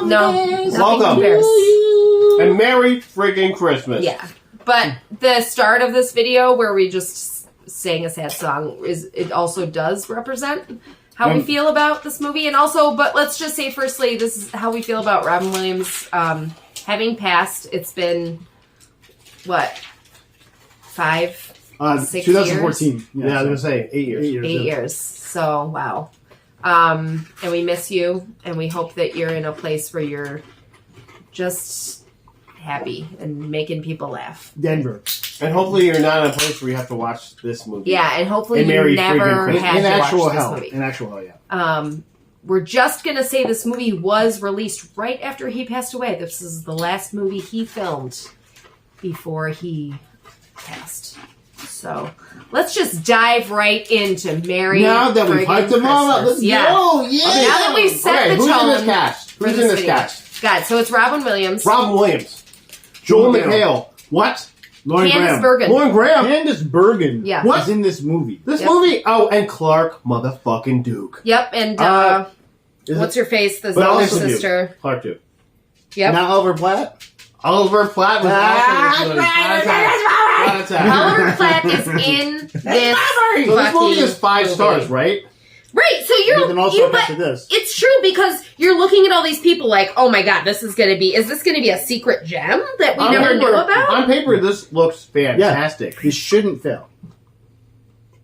No, welcome. compares. And Merry friggin' Christmas. Yeah. But the start of this video where we just sang a sad song it also does represent how we feel about this movie. And also, but let's just say firstly, this is how we feel about Robin Williams having passed. It's been, what, 6 2014. years? Yeah, I was going to say 8 years. 8 years. So, wow. And we miss you, and we hope that you're in a place where you're just happy and making people laugh. Denver. And hopefully you're not in a place where you have to watch this movie. Yeah, and hopefully And you Merry never friggin' Christmas. had In to actual watch hell. this movie. In actual hell, yeah. We're just going to say this movie was released right after he passed away. This is the last movie he filmed before he passed. So let's just dive right into Merry Now that we've friggin' hyped them all up, Christmas. let's go! Yeah! Now that we've set the who's tone. in this cast? for Who's in this video. cast? God, so it's Robin Williams. Robin Williams. Joel McHale. What? Lauren Candace Graham. Bergen. Lauren Graham. Candace Bergen Yeah. What? is in this movie. This Yep. movie? Oh, and Clark motherfucking Duke. Yep, and what's her face? The But older also Duke. sister. Clark Duke. Yep. Not Oliver Platt? Oliver Platt was also in this movie. Oliver Platt is in this So this movie is 5 movie. stars, right? Right, so But then also you back to this. it's true because you're looking at all these people like, oh my god, is this going to be a secret gem that we never knew about? On paper, this looks fantastic. This shouldn't fail.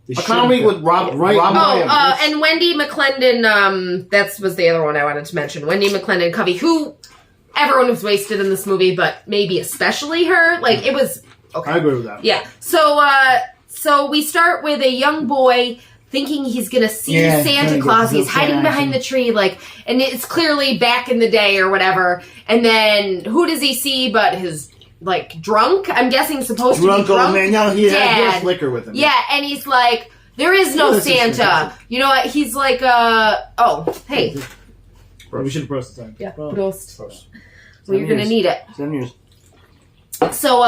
This A comedy shouldn't with fail. Robin Oh, Williams. and Wendy McClendon, that was the other one I wanted to mention. Wendy McClendon Covey, who everyone was wasted in this movie, but maybe especially her. Like, it was, okay. I agree with that. Yeah. So we start with a young boy thinking he's gonna see Yeah, Santa gonna Claus. get He's hiding Santa behind action. the tree, like, and it's clearly back in the day or whatever. And then who does he see but his, like, drunk? I'm guessing supposed Drunk to be old drunk man. No, he dad. has liquor with him. Yeah, and he's like, there is no This is Santa. fantastic. You know what? He's like, oh, hey. We should have processed that. Yeah, Well, Prost. Prost. Well, you're gonna years. need it. 7 years. So,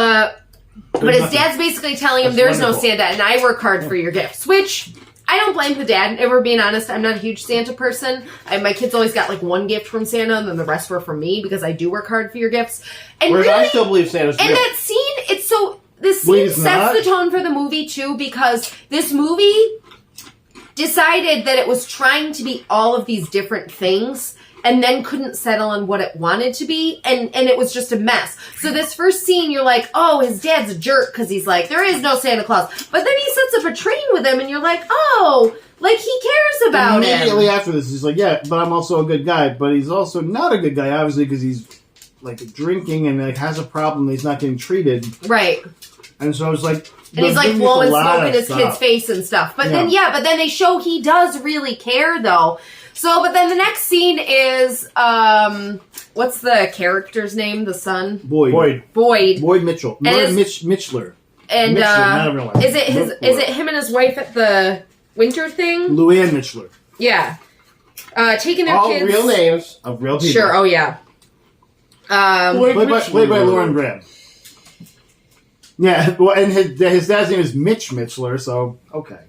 but his dad's basically telling him That's there's no wonderful. Santa, and I work hard for your gifts, which I don't blame the dad. If we're being honest, I'm not a huge Santa person. My kids always got like one gift from Santa, and then the rest were from me because I do work hard for your gifts. And Whereas really, I still believe Santa's and real. that scene, it's so this Wait, scene it's sets not? the tone for the movie too, because this movie decided that it was trying to be all of these different things and then couldn't settle on what it wanted to be, and it was just a mess. So this first scene, you're like, oh, his dad's a jerk because he's like, there is no Santa Claus. But then he sets up a train with him, and you're like, oh, like he cares about Immediately him. after this, he's like, yeah, but I'm also a good guy. But he's also not a good guy, obviously, because he's like drinking and like has a problem that he's not getting treated. Right. And so it's like, And he's like there's blowing a lot smoke of in his stuff. kid's face and stuff. But Yeah. then they show he does really care though. So, but then the next scene is, what's the character's name? The son? Boyd Mitchell. And his- Mitchler. And, Mitchell, not real life. is it him and his wife at the winter thing? Luann Mitchler. Yeah. Taking their All kids. real names of real people. Sure, oh yeah. Played by Lauren Graham. Yeah, well, and his dad's name is Mitch Mitchler, so, okay.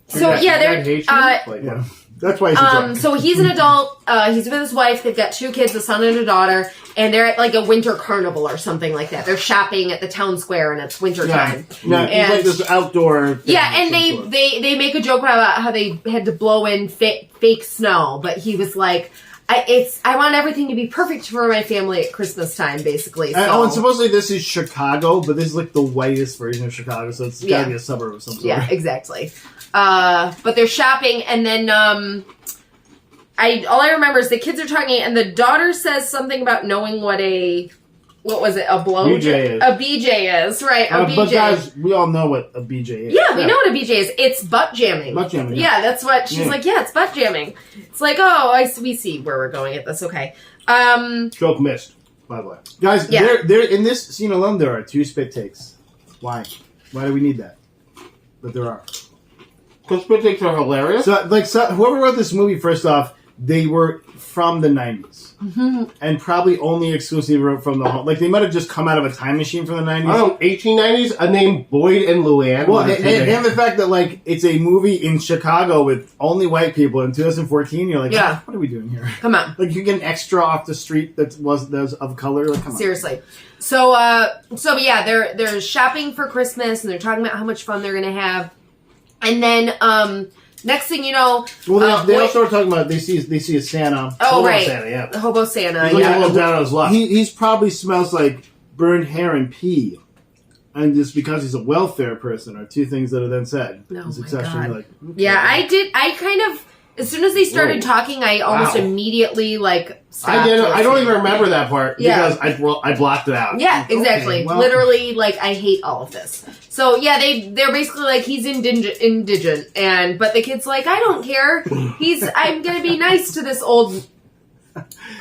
So yeah, Dad they're, hates you? Like, Yeah. That's why he's a drunk. so he's an adult, he's with his wife, they've got 2 kids, a son and a daughter, and they're at like a winter carnival or something like that. They're shopping at the town square and it's winter time. Yeah, it's And- like this outdoor thing Yeah, of and some sort. they make a joke about how they had to blow in fake snow, but he was like, I want everything to be perfect for my family at Christmas time, basically. So. and supposedly this is Chicago, but this is like the whitest version of Chicago, so it's gotta be a suburb of some sort. Yeah, exactly. But they're shopping, and then all I remember is the kids are talking, and the daughter says something about knowing what a blow BJ is. a BJ is, right? A BJ. But guys, we all know what a BJ is. Yeah, we know what a BJ is. It's butt jamming. Butt jamming, Yeah, that's what she's like. Yeah, it's butt jamming. It's like, oh, we see where we're going at this. Okay. Joke missed, by the way. Guys, Yeah. there in this scene alone, there are 2 spit takes. Why? Why do we need that? But there are. Because spit takes are hilarious. So, whoever wrote this movie, first off, they were from the 90s. And probably only exclusively from the home. Like, they might have just come out of a time machine from the 90s. Oh, 1890s, a name Boyd and Luann. Well, and the fact that, like, it's a movie in Chicago with only white people in 2014, you're like, Yeah. what are we doing here? Come on. Like, you get an extra off the street that's of color. Like, come on. Seriously. So yeah, they're shopping for Christmas and they're talking about how much fun they're gonna have, and then next thing you know, well, they also are talking about they see a Santa. Oh, Hobo right, Santa, yeah. the hobo Santa. He's looking a little down on his luck. He's probably smells like burned hair and pee, and just because he's a welfare person are two things that are then said. Oh, It's my exceptionally God. like, okay. Yeah, I kind of, as soon as they started talking, I almost immediately like stopped. I don't even remember that part Yeah. because I blocked it out. Yeah, exactly. Okay, well- Literally, like, I hate all of this. So yeah, they're basically like, he's indigent, but the kid's like, I don't care. I'm gonna be nice to this old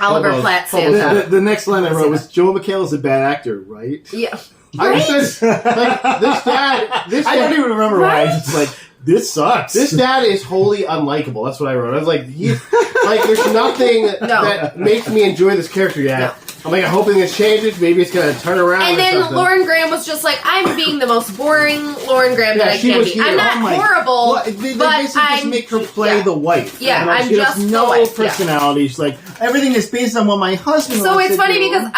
Oliver Hobo- Platt hobo Santa. The next line I wrote was, Joel McHale is a bad actor, right? Yeah. I Right? said, like, this I don't dad, even remember why. Right? It's just like, this sucks. this dad is wholly unlikable. That's what I wrote. I was like, there's nothing that makes me enjoy this character yet. No. I'm like, I'm hoping this changes. Maybe it's gonna turn around. And or then something. Lauren Graham was just like, I'm being the most boring Lauren Graham that I she can was be. here. I'm not Oh my- horrible, Well, they but basically just I'm make her play the wife. Yeah, You know, I'm she just has the no wife, yeah. personality. She's like, everything is based on what my husband So wants it's to funny do. because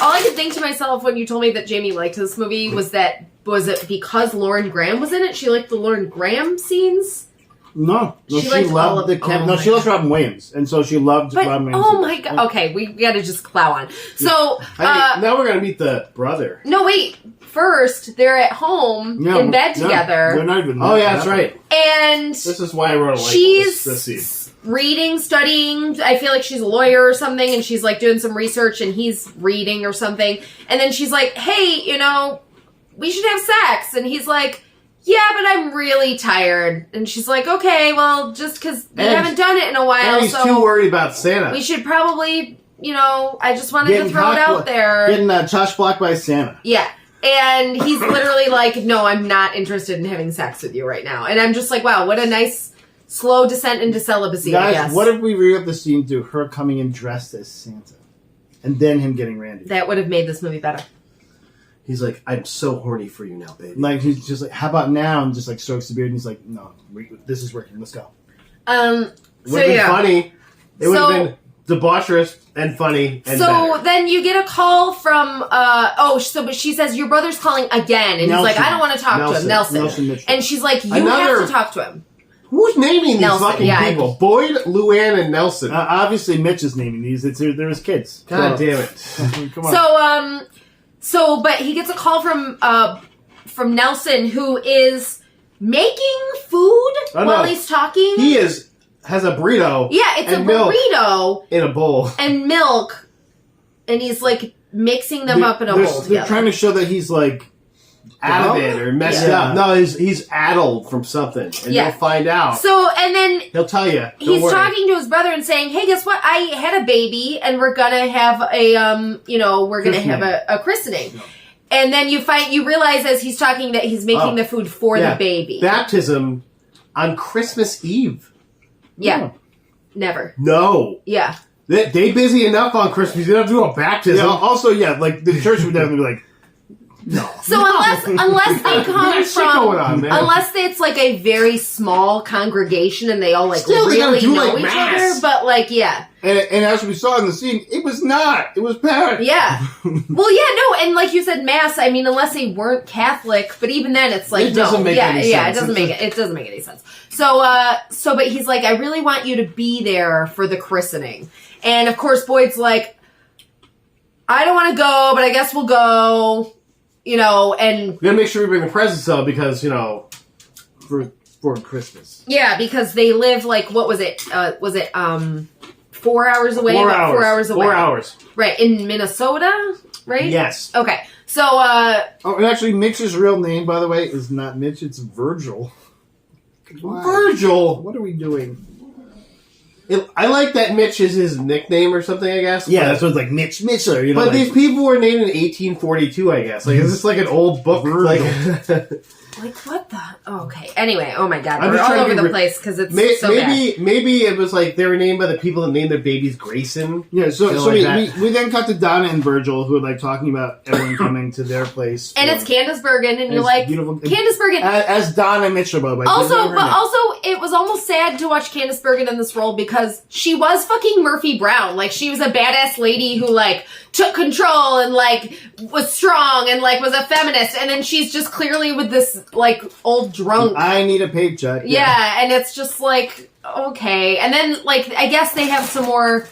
all I could think to myself when you told me that Jamie liked this movie was it because Lauren Graham was in it? She liked the Lauren Graham scenes? No, She liked all loved of- the Cam. oh no, my she loves Robin Williams, and so she loved But, Robin Williams. oh my god. Okay, we gotta just plow on. So, Now we're gonna meet the brother. no, wait. First, they're at home in bed together. They're not even. Oh yeah, that's right. And This is why I wrote a she's this scene. reading, studying. I feel like she's a lawyer or something, and she's like doing some research, and he's reading or something. And then she's like, "Hey, we should have sex." And he's like, "Yeah, but I'm really tired." And she's like, "Okay, well, just because we And- haven't done it in a while, And he's so too worried about Santa. we should probably, I just wanted to Getting throw it out cock- there." Getting Josh blocked by Santa. Yeah. And he's literally like, "No, I'm not interested in having sex with you right now." And I'm just like, wow, what a nice slow descent into celibacy, I Guys, guess. what if we re up the scene to her coming in dressed as Santa, and then him getting Randy? That would have made this movie better. He's like, I'm so horny for you now, baby. Like he's just like, how about now? And just like strokes the beard, and he's like, no, this is working. Let's go. It So would have been yeah. funny. It would So- have been debaucherous and funny and So better. then you get a call from, but she says, your brother's calling again. And he's like, Nelson. I don't want to talk to him. Nelson. Mitchell. And she's like, you Another- have to talk to him. Who's naming these Nelson, fucking yeah, people? Boyd, Luann, and Nelson. Obviously, Mitch is naming these. They're his kids. God So- damn it. Come on. But he gets a call from Nelson, who is making food Oh, while no. he's talking. He has a burrito. Yeah, it's and a milk burrito in a bowl. and milk, and he's like mixing them up in a bowl They're together. trying to show that he's like Out of it or messed Yeah. up. No, he's addled from something, and Yeah. you'll find out. So, and then He'll tell you. Don't he's worry. talking to his brother and saying, "Hey, guess what? I had a baby, and we're gonna have a christening." And then you realize as he's talking that he's making the food for Yeah. the baby. Baptism on Christmas Eve. Yeah, never. No. Yeah. They busy enough on Christmas. You don't have to do a baptism. Yeah, also, like the church would definitely be like, no. So unless they come got shit going on, from, man. unless it's like a very small congregation and they all like Still, they gotta really do, know like, each mass. other, but like yeah. And as we saw in the scene, it was not. It was packed. Yeah. Well, yeah, no, and like you said, mass. I mean, unless they weren't Catholic, but even then, it's like It doesn't make any yeah, sense. it doesn't make any sense. So, but he's like, I really want you to be there for the christening, and of course, Boyd's like, I don't want to go, but I guess we'll go, and We gotta make sure we bring the presents though, because for Christmas. yeah, because they live like what was it? 4 hours away? 4 About hours. 4 hours away. 4 hours. Right in Minnesota, right? Yes. Okay, so Oh, and actually, Mitch's real name, by the way, is not Mitch. It's Virgil. Why? Virgil. What are we doing? I like that Mitch is his nickname or something, I guess. Yeah, that's what's like Mitch Mitchler. You know, But like, these people were named in 1842, I guess. Like, is this like an old book? Like, Like, what the? Oh, okay. Anyway, oh my god. I'm We're just all trying to over be the place because it's so maybe bad. maybe it was like they were named by the people that named their babies Grayson. Yeah, so Like we then cut to Donna and Virgil, who are like talking about everyone coming to their place. And it's Candace Bergen, and you're it's like, beautiful. Candace Bergen. As Donna Mitchell, by the way. Also, it was almost sad to watch Candace Bergen in this role because she was fucking Murphy Brown. Like, she was a badass lady who, like, took control and, like, was strong and, like, was a feminist. And then she's just clearly with this, like, old drunk. I need a paycheck. Yeah, and it's just like, okay. And then, like, I guess they have some more,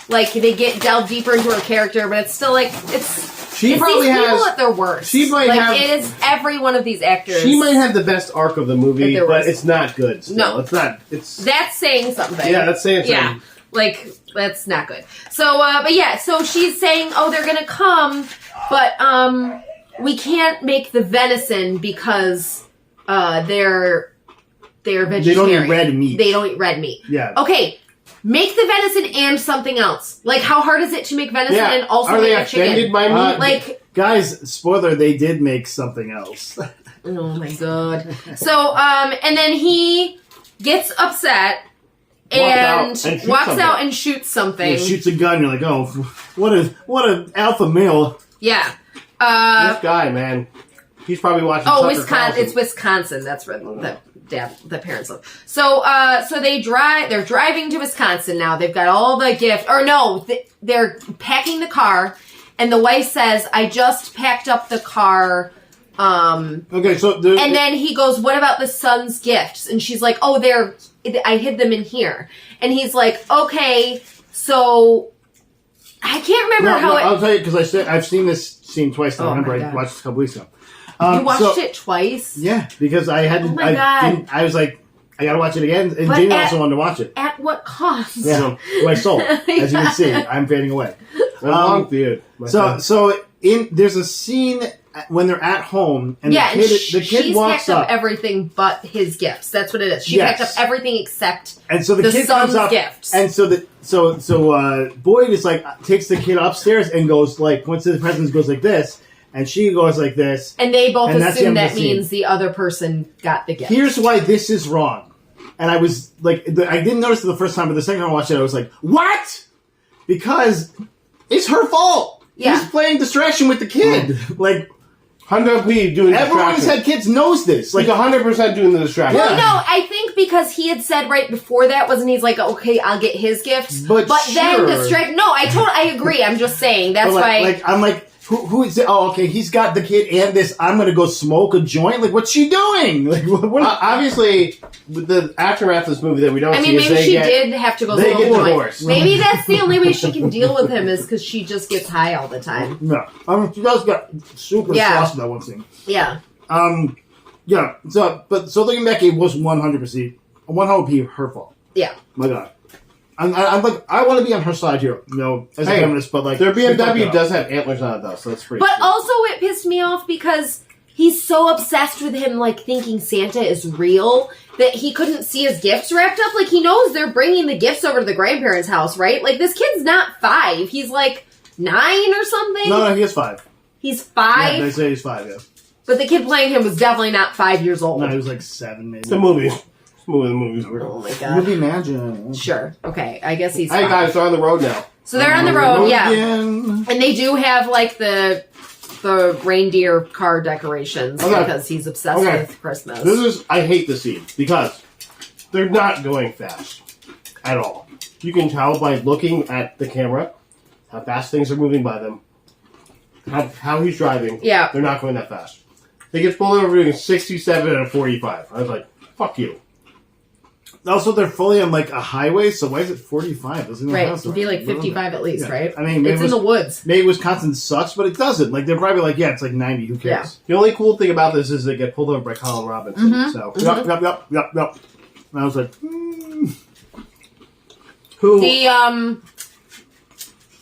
like, they delve deeper into her character, but it's still, like, it's probably these has people at their worst. She might like, have. it is every one of these actors. She might have the best arc of the movie, At their but worst. it's not good. Still. No. It's not. It's That's saying something. yeah, that's saying something. Yeah. Like, that's not good. So, but yeah, so she's saying, oh, they're gonna come, but, we can't make the venison because, they're vegetarian. They don't eat red meat. They don't eat red meat. Yeah. Okay, make the venison and something else. Like, how hard is it to make venison Yeah. and also Are they make a chicken? offended by meat? Like, Guys, spoiler, they did make something else. oh my god. So, and then he gets upset and walks out and shoots something. He shoots a gun, you're like, oh, what an alpha male. Yeah. This guy, man, he's probably watching. Oh, Tucker Wisconsin. Carlson. It's Wisconsin. That's where the parents live. So, so they're driving to Wisconsin now. They've got all the gifts. Or no, they're packing the car, and the wife says, "I just packed up the car." Okay, so and then he goes, "What about the son's gifts?" And she's like, "Oh, I hid them in here." And he's like, "Okay, so." I can't remember how I'll tell you because I've seen this scene twice now. Oh, Remember, my I God. watched it a couple weeks ago. You watched it twice? Yeah, because I had to. Oh my God. I was like, I gotta watch it again, and But Jamie also wanted to watch it. At what cost? Yeah, my soul, as you can see, I'm fading away. Long beard. There's a scene when they're at home, and Yeah, the kid she's walks packed up up, everything but his gifts. That's what it is. She Yes. packed up everything except and so the kid son's comes up, gifts. and so Boyd is like takes the kid upstairs and goes like points to the presents, goes like this, and she goes like this. And they both And that's the assume end of that the scene. means the other person got the gift. Here's why this is wrong. And I was like, I didn't notice it the first time, but the second time I watched it, I was like, what? Because it's her fault. Yeah. He's playing distraction with the kid. Like, 100% doing the everyone who's distraction. had kids knows this. Like Like, 100% doing the distraction. Well, no, I think because he had said right before that, wasn't he's like, okay, I'll get his gifts. But then sure. distract. No, I agree. I'm just saying. That's why. I'm like, who is it? Oh, okay, he's got the kid and this. I'm gonna go smoke a joint. Like, what's she doing? Like, what? Obviously, with the aftermath of this movie that we don't I see mean, is maybe they she get, did have to go they smoke get a joint. divorced. Maybe that's the only way she can deal with him is because she just gets high all the time. No, I mean, she does get super Yeah. sauce in that one scene. Yeah. Yeah. So looking back, it was 100%, 100% her fault. Yeah. My God. I'm like, I want to be on her side here, you know, as a Hey, feminist, but like... their she fucked BMW up. does have antlers on it, though, so that's pretty But cool. also it pissed me off because he's so obsessed with him, like, thinking Santa is real that he couldn't see his gifts wrapped up. Like, he knows they're bringing the gifts over to the grandparents' house, right? Like, this kid's not 5. He's, like, 9 or something. No, he is 5. He's 5. Yeah, they say he's 5, yeah. But the kid playing him was definitely not 5 years old. No, he was like 7, maybe. It's a movie. The movie's weird. Oh my god. Movie Imagine. Sure. Okay. I guess he's Hey, 5. guys, they're on the road now. So they're on the road, yeah. Again. And they do have, like, the reindeer car decorations Okay. because he's obsessed Okay. with Christmas. I hate this scene because they're not going fast at all. You can tell by looking at the camera how fast things are moving by them, how he's driving. Yeah. They're not going that fast. They get pulled over doing 67 and a 45. I was like, fuck you. Also, they're fully on like a highway, so why is it 45? Doesn't Right. sound It'd be like right. 55 at least, Yeah. right? I mean, maybe it's in the woods. Maybe Wisconsin sucks, but it doesn't. Like, they're probably like, yeah, it's like 90. Who cares? The only cool thing about this is they get pulled over by Colin Robinson. Mm-hmm. So Yup. And I was like, who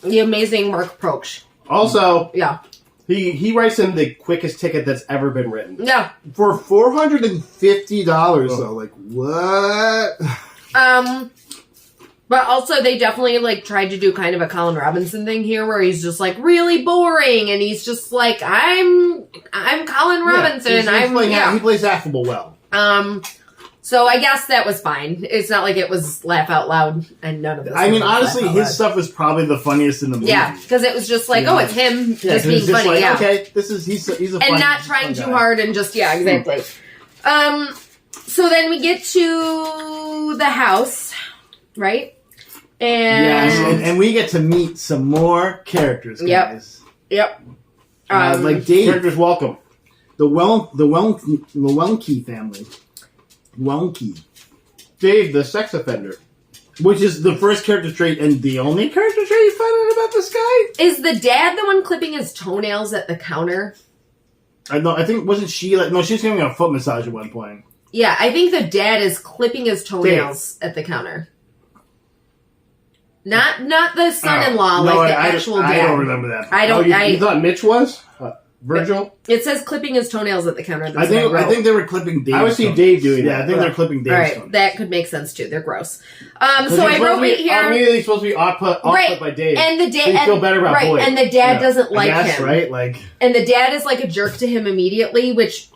The amazing Mark Proch. also Yeah. he writes him the quickest ticket that's ever been written. Yeah. for $450 though, like, what? But also, they definitely, like, tried to do kind of a Colin Robinson thing here, where he's just, like, really boring, and he's just like, I'm Colin Robinson. He plays affable well. So I guess that was fine. It's not like it was laugh out loud, and none of this. I mean, honestly, his stuff was probably the funniest in the movie. Yeah, because it was just like, it's him just being just funny. Like, okay, he's a and funny, not trying too guy. hard, and just exactly. So then we get to the house, right? And and we get to meet some more characters, guys. Yep. Like Dave, Characters welcome. the Welke family. Welke. Dave, the sex offender. Which is the first character trait and the only character trait you find out about this guy? Is the dad the one clipping his toenails at the counter? I think, wasn't she like, no, she was giving a foot massage at one point. Yeah, I think the dad is clipping his toenails at the counter. Not the son-in-law, the actual dad. I don't remember that. I don't. You thought Mitch was? Virgil? It says clipping his toenails at the counter. I think they were clipping Dave. I would see Dave doing that. Yeah, I think they're clipping Dave. All right, that could make sense too. They're gross. So I wrote right here. Immediately supposed to be off put by Dave. And the dad, so you feel better about Boyd. And the dad doesn't like him. Right? Like, and the dad is like a jerk to him immediately, which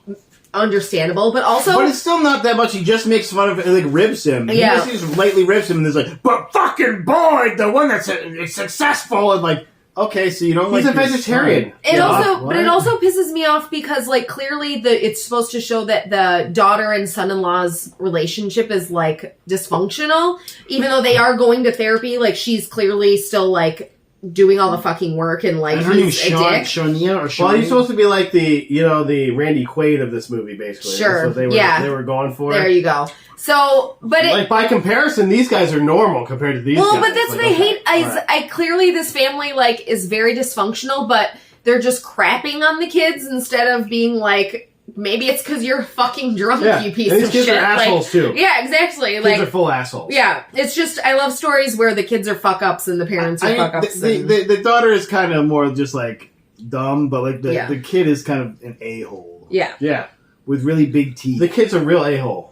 understandable, but also, but it's still not that much. He just makes fun of it, like ribs him. Yeah, he just lightly ribs him, and there's like, but fucking Boyd, the one that's successful, and like. Okay, so you don't He's like... a vegetarian. It also pisses me off because, like, clearly it's supposed to show that the daughter and son-in-law's relationship is, like, dysfunctional. Even though they are going to therapy, like, she's clearly still, like, doing all the fucking work and, like, he's a dick. Shania or Shania? Well, he's supposed to be like the Randy Quaid of this movie, basically. Sure, That's what they were going for. There you go. So, but like by comparison, these guys are normal compared to these guys. Well, but that's what I hate. I clearly this family like is very dysfunctional, but they're just crapping on the kids instead of being like, maybe it's because you're fucking drunk, you piece and of these kids shit. are assholes too. Yeah, exactly. Kids like are full assholes. Yeah, it's just I love stories where the kids are fuck ups and the parents are fuck ups. The daughter is kind of more just like dumb, but like the kid is kind of an a-hole. Yeah, with really big teeth. The kid's a real a-hole.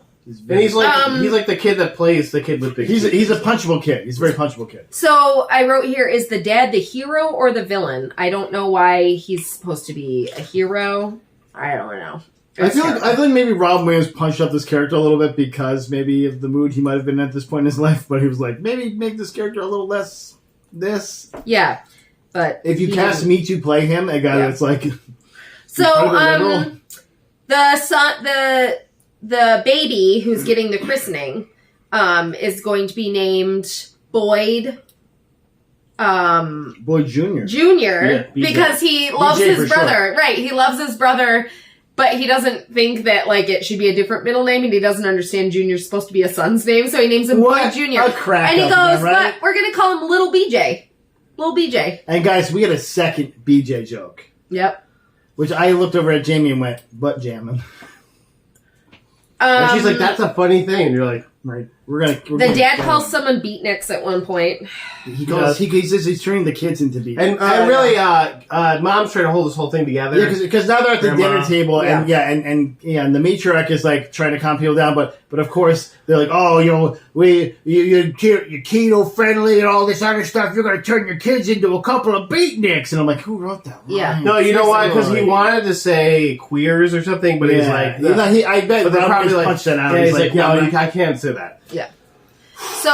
And he's like the kid that plays the kid with big teeth. He's a punchable kid. He's a very punchable kid. So I wrote here, is the dad the hero or the villain? I don't know why he's supposed to be a hero. I don't know. I feel like maybe Rob Williams punched up this character a little bit because maybe of the mood he might have been at this point in his life, but he was like, maybe make this character a little less this. Yeah. But if you cast me to play him, a guy that's like so the baby who's getting the christening is going to be named Boyd Boyd Jr. Because he loves his brother. Sure. Right, he loves his brother, but he doesn't think that like it should be a different middle name, and he doesn't understand Junior's supposed to be a son's name, so he names him Boyd Jr. And he goes, but we're gonna call him Little BJ. Little BJ. And guys, we had a second BJ joke. Yep. Which I looked over at Jamie and went, butt jamming. And she's like, that's a funny thing. And you're like, right. The dad calls someone beatniks at one point. He says he's turning the kids into beatniks. And really, mom's trying to hold this whole thing together. Yeah, because now they're at the dinner table, and the matriarch is like trying to calm people down, but of course they're like, oh, you're keto friendly and all this other stuff. You're going to turn your kids into a couple of beatniks, and I'm like, who wrote that line? Yeah. No, you know why? Because he wanted to say queers or something, but he's like, I bet but they're probably like, punched that out. Yeah, he's like, no, I can't say that. Yeah. So,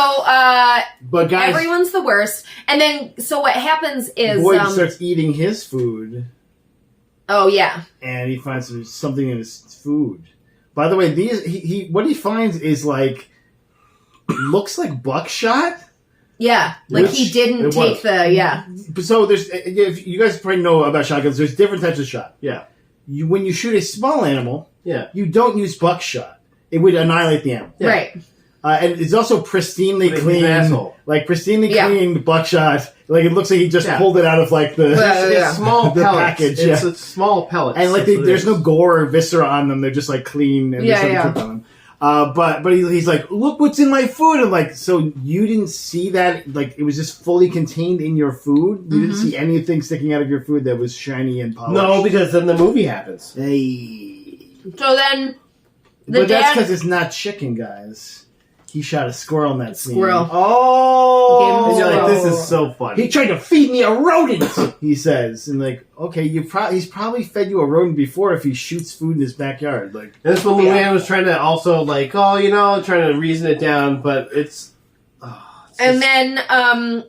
but guys, everyone's the worst. And then, so what happens is... Boyd starts eating his food. Oh, yeah. And he finds there's something in his food. By the way, what he finds is like... looks like buckshot. Yeah. Like he didn't take So there's... If you guys probably know about shotguns. There's different types of shot. Yeah. When you shoot a small animal, you don't use buckshot. It would annihilate the animal. Yeah. Right. And it's also pristinely clean, like pristinely cleaned buckshot. Like it looks like he just pulled it out of like the it's small the pellets. package. It's a small pellets, and like there's no gore or viscera on them. They're just like clean and there's nothing cooked on them. But he's like, look what's in my food. And like, so you didn't see that? Like it was just fully contained in your food. You didn't see anything sticking out of your food that was shiny and polished. No, because then the movie happens. Hey. So then, but that's because it's not chicken, guys. he shot a squirrel in that scene. Squirrel. Oh, And you're like, squirrel. this is so funny. He tried to feed me a rodent, he says. And like, okay, he's probably fed you a rodent before if he shoots food in his backyard. Like, And this one, Luann was trying to also like, trying to reason it down, but it's. And then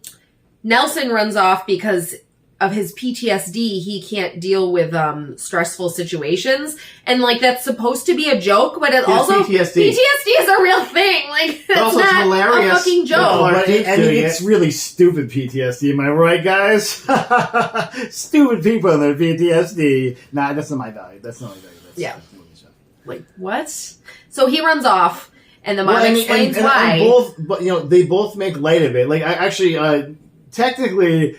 Nelson runs off because of his PTSD. He can't deal with stressful situations, and like that's supposed to be a joke, but it also PTSD. is a real thing. Like that's also it's not hilarious. a fucking joke. Well, but it's really stupid PTSD. Am I right, guys? Stupid people and their PTSD. Nah, that's not my value. That's not my value. Yeah. Like what? So he runs off, and the mom explains why. And they both make light of it. Like, technically,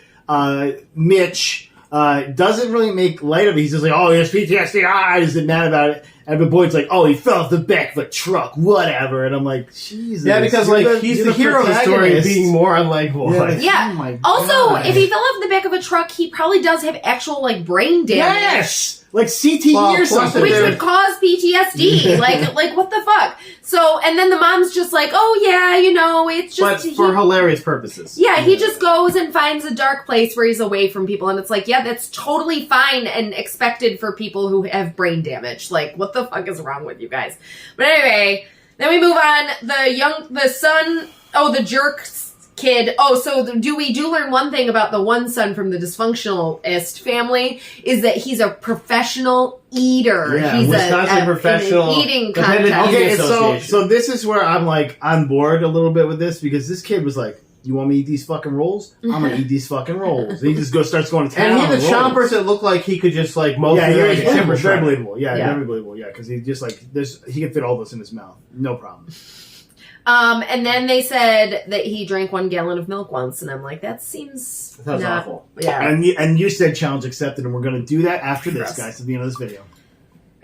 Mitch doesn't really make light of it. He's just like, oh, he has PTSD. He's mad about it. And the boy's like, oh, he fell off the back of a truck, whatever. And I'm like, Jesus. Yeah, because he's the hero of the story, being more unlikable. Yeah. Oh my also, God. if he fell off the back of a truck, he probably does have actual brain damage. Yes! Like CTE or something. Which would cause PTSD. like what the fuck? So, and then the mom's just like, oh yeah, it's just... But for hilarious purposes. Yeah, he just goes and finds a dark place where he's away from people, and it's like, yeah, that's totally fine and expected for people who have brain damage. Like, what the fuck is wrong with you guys? But anyway, then we move on. The son, the jerk kid. Oh, so we do learn one thing about the one son from the dysfunctionalist family is that he's a professional eater. Yeah, he's Wisconsin professional in an eating dependent contest. Okay, Association. so this is where I'm on board a little bit with this because this kid was like, you want me to eat these fucking rolls? I'm gonna eat these fucking rolls. And he just starts going to town. And he had the on rolls. chompers that looked like he could just mow through like a timber very shredder. believable. Yeah, Yeah. very believable. Yeah, because he just he can fit all this in his mouth, no problem. And then they said that he drank 1 gallon of milk once, and I'm like, that seems Sounds awful. Yeah. And you said challenge accepted, and we're gonna do that after this, Yes. guys, at the end of this video.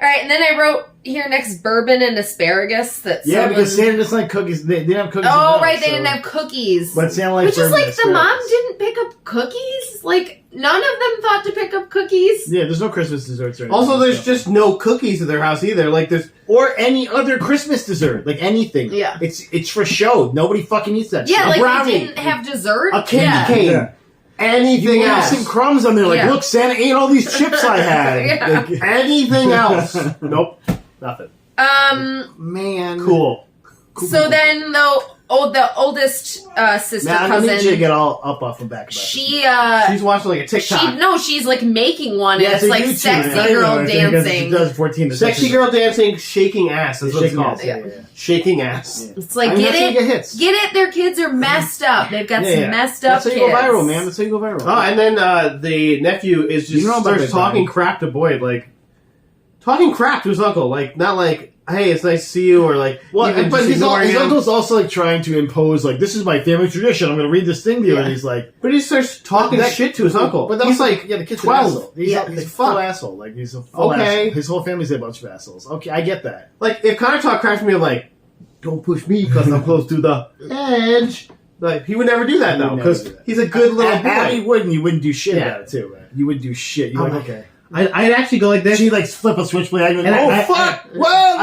All right, and then I wrote here next bourbon and asparagus. Because Santa doesn't like cookies. They didn't have cookies. Oh, enough, right, they so- didn't have cookies. But Santa likes Which is bourbon like and the mom asparagus. didn't pick up cookies? Like, none of them thought to pick up cookies? Yeah, there's no Christmas desserts or anything. Also, there's so. just no cookies at their house either. Like, there's... Or any other Christmas dessert. Like, anything. Yeah. It's for show. Nobody fucking eats that Yeah, shit. like brownie. they didn't have dessert? A candy Yeah. cane. Yeah. Anything You have else. some crumbs on there. Like, Yeah. look, Santa ate all these chips I had. Yeah. Like, Anything else. Nope. Nothing. man. Cool. So then the oldest sister Man, I cousin, need you to get all up off and back about she's watching like a TikTok. she's like making one, Yeah, and it's like YouTube. sexy I know, girl I think it's dancing. 2014. Sexy girl dancing, shaking ass. That's what it's Shaking called. ass, yeah. Shaking ass. Yeah. It's like, I mean, get that's how you it? get hits. Get it? Their kids are messed up. They've got some messed up That's how kids. you go viral, man. That's how you go viral. Oh, and then the nephew is just You know about starts that talking guy. crap to Boyd, like talking crap to his uncle, like not like, hey, it's nice to see you, or like, Well, even but just his ignoring him. uncle's also like trying to impose like this is my family tradition. I'm going to read this thing to you, Yeah. and he's like, But he starts talking That- shit to his uncle. But He's also, like, yeah, the kid's 12. an asshole. He's Yeah. a Like, full fuck. asshole. Like he's a full Okay. asshole. His whole family's a bunch of assholes. Okay, I get that. Like, if Connor talked crap to me, I'm like, don't push me because I'm close to the edge. Like, he would never do that, He would though, never because do that. he's a good little boy. Abby wouldn't. You wouldn't do shit Yeah. about it too. Right? You wouldn't do shit. You're like, okay. I'd actually go like this. She like flip a switchblade. I'd be like, And oh I- fuck! I- Whoa!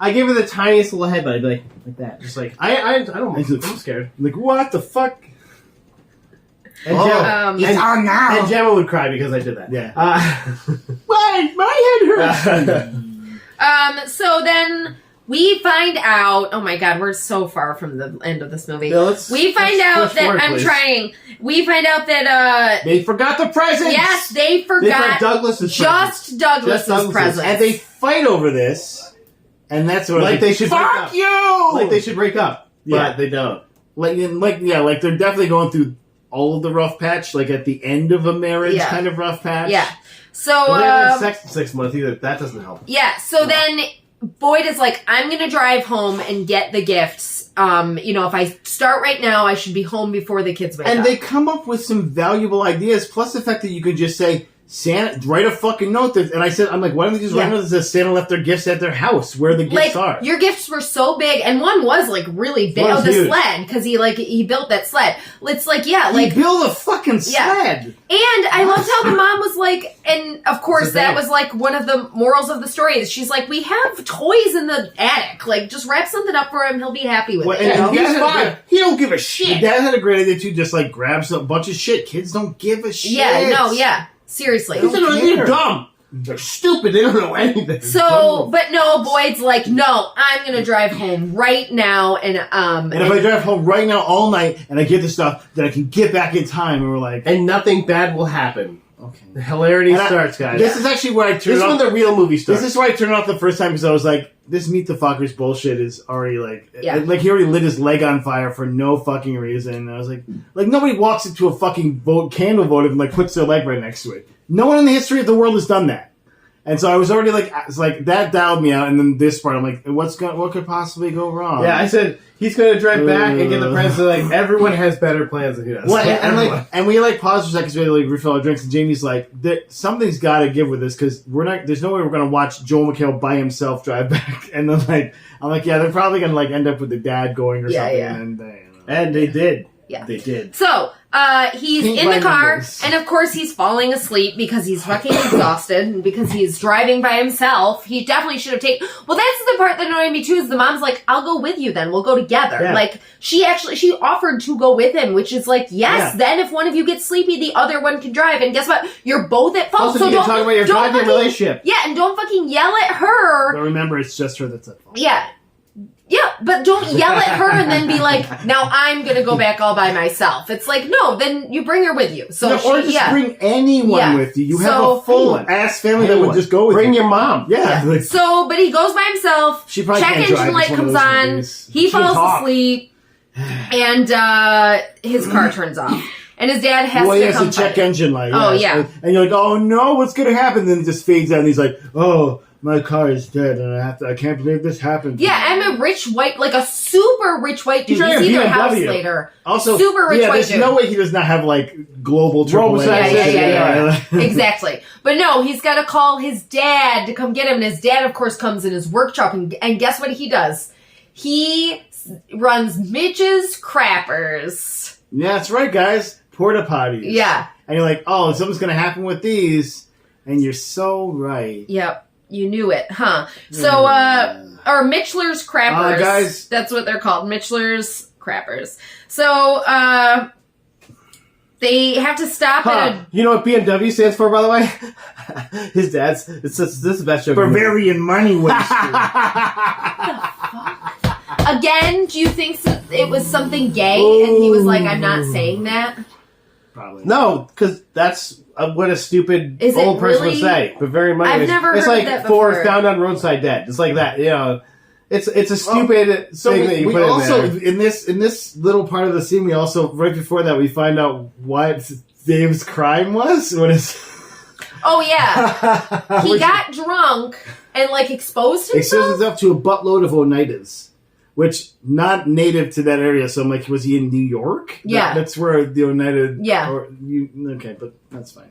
I give her the tiniest little headbutt. I'd be like that. Just like, I don't I'm scared. Like what the fuck? And Oh. Gemma, It's on now. and Gemma would cry because I did that. Yeah. Why? My head hurts. So then we find out. Oh my god, we're so far from the end of this movie. Yeah, let's- we find let's out push that forward, I'm please. trying. We find out that They forgot the presents. yes, they They forgot Douglas's just Douglas's Douglas's. presents. And they fight over this, and that's what Like they should break fuck up. you. Like they should break up, Yeah. but they don't. like they're definitely going through all of the rough patch, like at the end of a marriage Yeah. kind of rough patch. Yeah. So Well, they haven't had sex in 6 months either. That doesn't help. yeah. So then Boyd is like, I'm gonna drive home and get the gifts. If I start right now, I should be home before the kids wake And up. they come up with some valuable ideas, plus the fact that you could just say, Santa, write a fucking note. And I said, I'm like, why don't they just write a note that says Santa left their gifts at their house, where the gifts are? Your gifts were so big, and one was like really big. Oh, the huge sled, because he built that sled. It's like, he built a fucking sled. And I loved how the mom was like, and of course that was like one of the morals of the story is she's like, we have toys in the attic, like just wrap something up for him, he'll be happy with it. And he's fine. He don't give a shit. Your dad had a great idea too, just like grab a bunch of shit. Kids don't give a shit. Seriously. They're dumb. They're stupid. They don't know anything. So, but no, Boyd's like, no, I'm going to drive home right now. And if I drive home right now all night and I get the stuff, then I can get back in time. And we're like... And nothing bad will happen. Okay. The hilarity starts, guys. This is actually where I turn off. This is when the real movie starts. This is where I turned off the first time because I was like, this Meet the Fockers bullshit is already like he already lit his leg on fire for no fucking reason. And I was like nobody walks into a fucking candle vote and like puts their leg right next to it. No one in the history of the world has done that. And so I was already like, it's like that dialed me out. And then this part, I'm like, what could possibly go wrong? Yeah, I said he's going to drive back and get the presents. Like everyone has better plans than he does. Well, and we like paused for a second so we refill our drinks. And Jamie's like, something's got to give with this because there's no way we're going to watch Joel McHale by himself drive back. And then I'm like, yeah, they're probably going to like end up with the dad going or something. Yeah. And they did. Yeah. They did. So, he's in the car, and of course he's falling asleep because he's fucking exhausted, and because he's driving by himself. He definitely should have taken... Well, that's the part that annoyed me too, is the mom's like, I'll go with you then, we'll go together. Yeah. Like, she offered to go with him, which is like, yes, then if one of you gets sleepy, the other one can drive, and guess what? You're both at fault, also, so don't talk about your driving relationship. Yeah, and don't fucking yell at her. But remember, it's just her that's at fault. Yeah, but don't yell at her and then be like, now I'm going to go back all by myself. It's like, no, then you bring her with you. So or just bring anyone with you. You have a full-ass family that would just go with you. Bring your mom. Yeah. But he goes by himself. She probably check can't engine drive. light comes on. He falls asleep. And his car turns off. And his dad has to he has come a check engine light. Oh, yeah. And you're like, oh, no, what's going to happen? Then it just fades out and he's like, oh... My car is dead, and I can't believe this happened. Yeah, I'm a rich white, like a super rich white dude. You see their house later. Also, super rich white dude. There's no way he does not have like global AAA. Yeah. Exactly. But no, he's got to call his dad to come get him, and his dad, of course, comes in his workshop, and guess what he does? He runs Mitch's Crappers. Yeah, that's right, guys. Porta potties. Yeah. And you're like, oh, something's going to happen with these, and you're so right. Yep. You knew it, huh? So, or Mitchler's Crappers. Guys. That's what they're called. Mitchler's Crappers. So, they have to stop at a... You know what BMW stands for, by the way? His dad's... This is the best joke. Bavarian money waster. Again, do you think it was something gay and he was like, I'm not saying that? Probably. No, because that's what a stupid old person would say. But very much. I've never heard like that before. Four found on roadside dead. It's like that. You know, it's a stupid thing that you put also, in there. in this little part of the scene, we also right before that we find out what Dave's crime was. What is? Oh yeah, he got drunk and like exposed himself. Exposed himself to a buttload of Oneidas. Which, not native to that area, so I'm like, was he in New York? Yeah. That's where the Oneida... Yeah. Okay, but that's fine.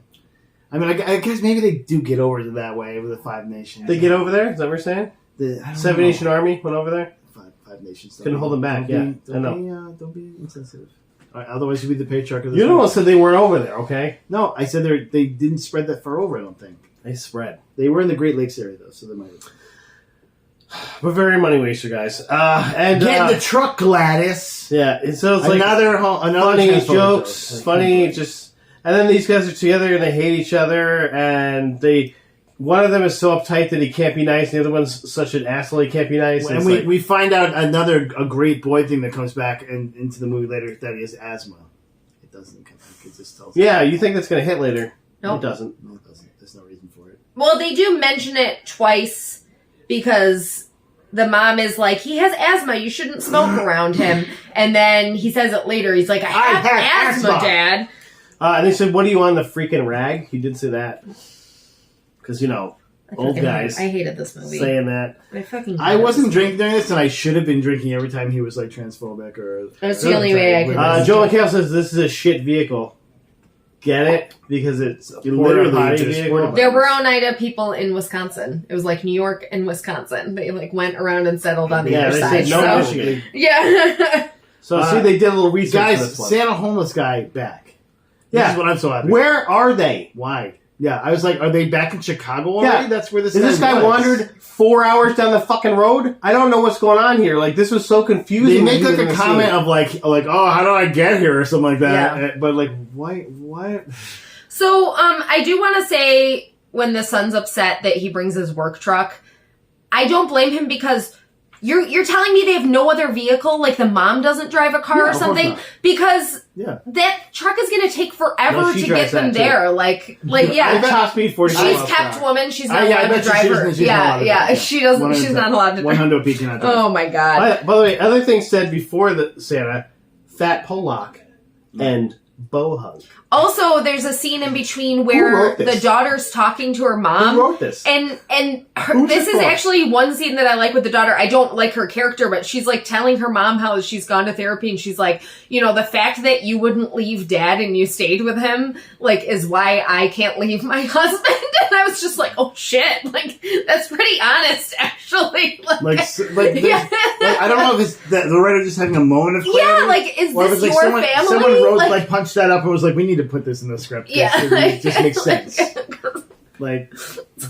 I mean, I guess maybe they do get over to that way with the Five Nations. They get over there? Is that what you're saying? Seven Nation Army went over there? Five Nations. Couldn't hold them back, Don't be insensitive. All right, otherwise you'd be the patriarch of this. You almost said they weren't over there, okay? No, I said they didn't spread that far over, I don't think. They spread. They were in the Great Lakes area, though, so they might have... We're very money waster, guys. And get in the truck, Gladys. Yeah, and so it's like another funny jokes, funny just, and then these guys are together and they hate each other, and one of them is so uptight that he can't be nice, and the other one's such an asshole he can't be nice. And we find out a great boy thing that comes back into the movie later that he has asthma. It doesn't come back. It just tells. Yeah, you think that's going to hit later? Nope. It doesn't. No, it doesn't. There's no reason for it. Well, they do mention it twice. Because the mom is like, he has asthma, you shouldn't smoke around him. And then he says it later, he's like, I have asthma, Dad. And they said, what are you on the freaking rag? He did say that. Because, old guys. I hated this movie. Saying that. I wasn't drinking during this, and I should have been drinking every time he was like transphobic or... That's the only way I could. Joel McHale says this is a shit vehicle. get it because it's a Literally porta-potty just vehicle. porta-potty. There were Oneida people in Wisconsin. It was like New York and Wisconsin. They like went around and settled on the Yeah, other they side. said no so, Michigan. yeah. So see, they did a little research for Guys, this one. Santa homeless guy back. Yeah. This is what I'm so happy. Where are they? Why? Yeah, I was like, are they back in Chicago already? Yeah. That's where this This guy was. wandered 4 hours down the fucking road? I don't know what's going on here. Like, this was so confusing. They make when like we a didn't comment see it. of like, oh, how do I get here or something like that. Yeah. But like, why? What? So, I do want to say when the son's upset that he brings his work truck, I don't blame him because you're telling me they have no other vehicle, like the mom doesn't drive a car Yeah, or of course something, not. because Yeah. that truck is going to take forever No, she to drives get them that, too. there. Like yeah. Top speed 45 She's miles per kept hour. woman. She's not Yeah, I allowed to bet drive she her. isn't. She's not allowed to Yeah, drive. she doesn't. She's not allowed to drive. 100 peak not drive. Oh my god. By the way, other things said before the Santa, Fat Pollock and Bow Hug. Also, there's a scene in between Who where wrote this? the daughter's talking to her mom. Who wrote this? And Who's this it is for? actually one scene that I like with the daughter. I don't like her character, but she's like telling her mom how she's gone to therapy, and she's like, you know, the fact that you wouldn't leave dad and you stayed with him, like, is why I can't leave my husband. And I was just like, oh shit, like that's pretty honest, actually. Like yeah, I don't know if it's the writer just having a moment of clarity. yeah, like is or if this it's your like family? someone wrote like punched that up and was like, we need to put this in the script. yeah, It just makes sense. Like,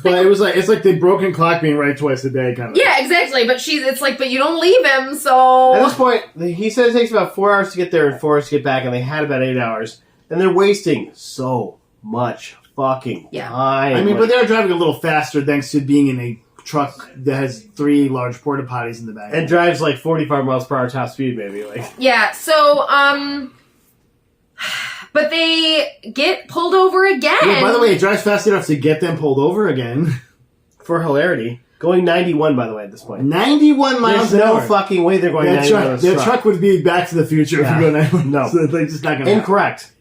but it was like it's like the broken clock being right twice a day kind of. Yeah, exactly. But it's like, but you don't leave him, so. At this point, he said it takes about 4 hours to get there and 4 hours to get back, and they had about 8 hours. And they're wasting so much fucking time. I mean, Like, but they're driving a little faster thanks to being in a truck that has 3 large porta potties in the back. and drives like 45 miles per hour top speed, maybe. Like, Yeah, so, but they get pulled over again. yeah, by the way, it drives fast enough to get them pulled over again. for hilarity. Going 91, by the way, at this point. 91 miles There's an no hour. fucking way they're going That 91 on truck, this that truck would be Back to the Future Yeah. if you go 91. No. So they're just not going to Incorrect.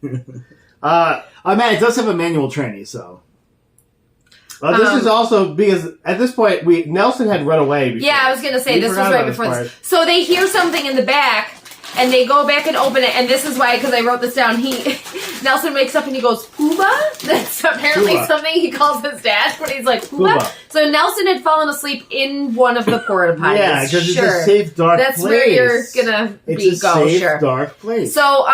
Oh man, it does have a manual tranny, so. This is also because at this point Nelson had run away. Before. Yeah, I was gonna say We this was forgot right about before part. this. So they hear something in the back, and they go back and open it, and this is why, because I wrote this down. Nelson wakes up and he goes, Pooba? That's apparently Pooba. something he calls his dad when he's like, Pooba? Pooba. So Nelson had fallen asleep in one of the porta potties. Yeah, because sure. it's a safe, dark That's place. where you're gonna It's a go, safe, sure. dark place. So,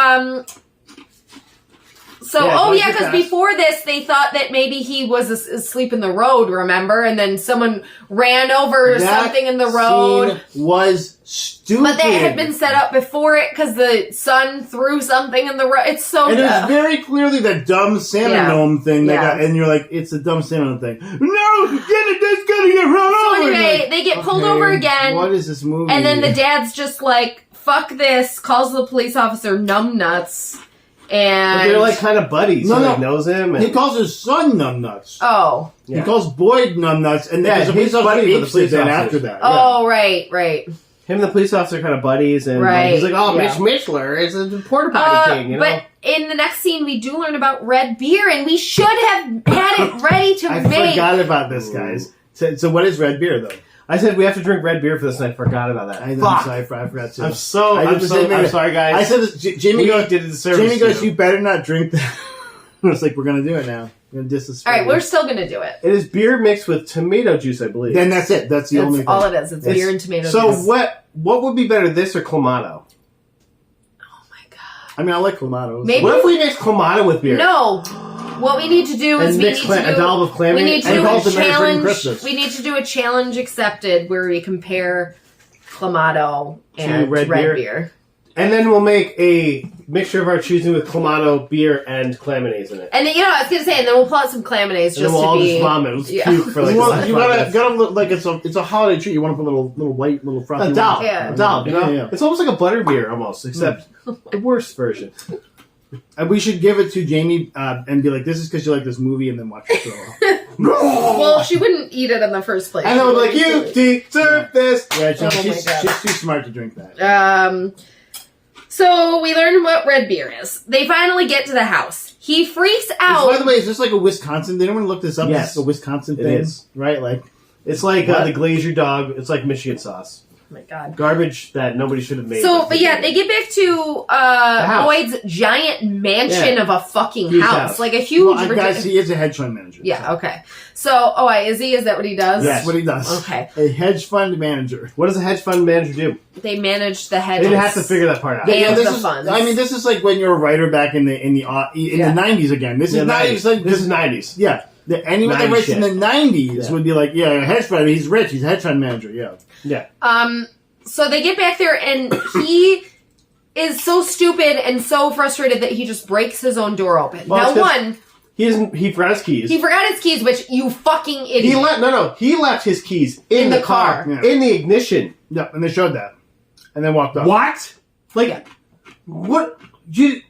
Yeah, because fast. before this, they thought that maybe he was asleep in the road, remember? And then someone ran over That something in the road. scene was stupid. But that had been set up before it because the son threw something in the road. It's so And it was dumb. very clearly that dumb Santa Yeah. gnome thing. That Yeah. got, and you're like, it's a dumb Santa gnome thing. No, get it, that's gonna get run So over. anyway, And you're like, they get pulled okay, over again. What is this movie? And then the dad's just like, fuck this, calls the police officer numbnuts. And But they're like kind of buddies. No, he no. like, knows him. And, he calls his son numbnuts. oh. Yeah. He calls Boyd numbnuts, and Yeah, there's a he's police officer buddies with the apes police it then officers. after that. Oh, right. him and the police officer are kind of buddies, and Right, he's like, "Oh, yeah. Mitch Mitchler is a porta potty king," you know. But in the next scene, we do learn about red beer, and we should have had it ready to I make. forgot about this, guys. So what is red beer, though? I said we have to drink red beer for this, and I forgot about that. I'm Fuck. sorry, I forgot to. I'm sorry, guys. I said this, Jamie We goes, did a disservice Jamie goes, to you better not drink that. It's like, we're going to do it now. We're going to disrespect All right, we're still going to do it. It is beer mixed with tomato juice, I believe. Then that's it. That's the only That's thing. all it is. It's It's- beer and tomato So juice. what would be better, this or Clamato? Oh my god. I mean, I like Clamato. Maybe- What if we mix Clamato with beer? No. What we need to do is And we mix need to do a dollop of clam we in need it to and do a call it the Merry Friggin' challenge. Christmas. We need to do a challenge accepted where we compare Clamato and red red beer? beer. And then we'll make a mixture of our choosing with Clamato, beer, and claminaise in it. And then, I was gonna say, and then we'll pull out some claminaise And just then we'll to all be. just vomit. Let's Yeah. puke for like you the want, last you 5 gotta, minutes. gotta look like it's a holiday treat. You want to put little white, little frosty. A doll. Yeah. A doll, you know? Yeah. It's almost like a butter beer, almost, except the worst version. And we should give it to Jamie and be like, this is because you like this movie, and then watch the show. Well, she wouldn't eat it in the first place. And I was like, you deserve this. Yeah, Oh my she's God. too smart to drink that. So we learned what red beer is. They finally get to the house. He freaks out. By the way, is this like a Wisconsin? They don't want to look this up. Yes. It's a Wisconsin It thing, is. right? Like, It's like What? the glaze your dog. It's like Michigan sauce. my God. Garbage that nobody should have made. So, but yeah, they get back to Boyd's giant mansion of a fucking Huge house. Like a huge... Well, guys, he is a hedge fund manager. Yeah, okay. So, is he? Is that what he does? That's what he does. Okay. A hedge fund manager. What does a hedge fund manager do? They manage the hedges. They didn't have to figure that part out. And this the is, funds. I mean, this is like when you're a writer back in the 90s again. This is not this is 90s. Yeah. Anyone that writes in the 90s would be like, yeah, a hedge fund. He's rich. He's a hedge fund manager. Yeah. Yeah. So they get back there, and he is so stupid and so frustrated that he just breaks his own door open. Well, now, he forgot his keys. He forgot his keys, which you fucking idiot. He left his keys in the car. Yeah. In the ignition. Yeah, and they showed that. And then walked off. What? Like, what? Hey,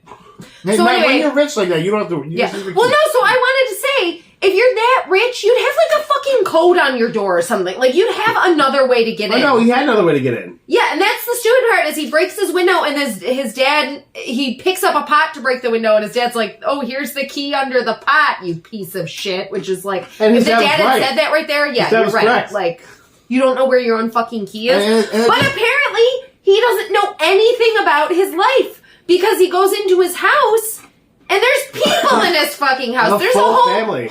So anyway, when you're rich like that, you don't have to... Yeah. Well, no, so I wanted to say, if you're that rich, you'd have like a fucking code on your door or something. Like, you'd have another way to get in. No, he had another way to get in. Yeah, and that's the stupid part, is he breaks his window, and his dad, he picks up a pot to break the window, and his dad's like, oh, here's the key under the pot, you piece of shit, which is like, and if the dad had right. said that right there, yeah, you're right. Correct. Like, you don't know where your own fucking key is. But apparently, he doesn't know anything about his life, because he goes into his house, and there's people in his fucking house. There's a whole family of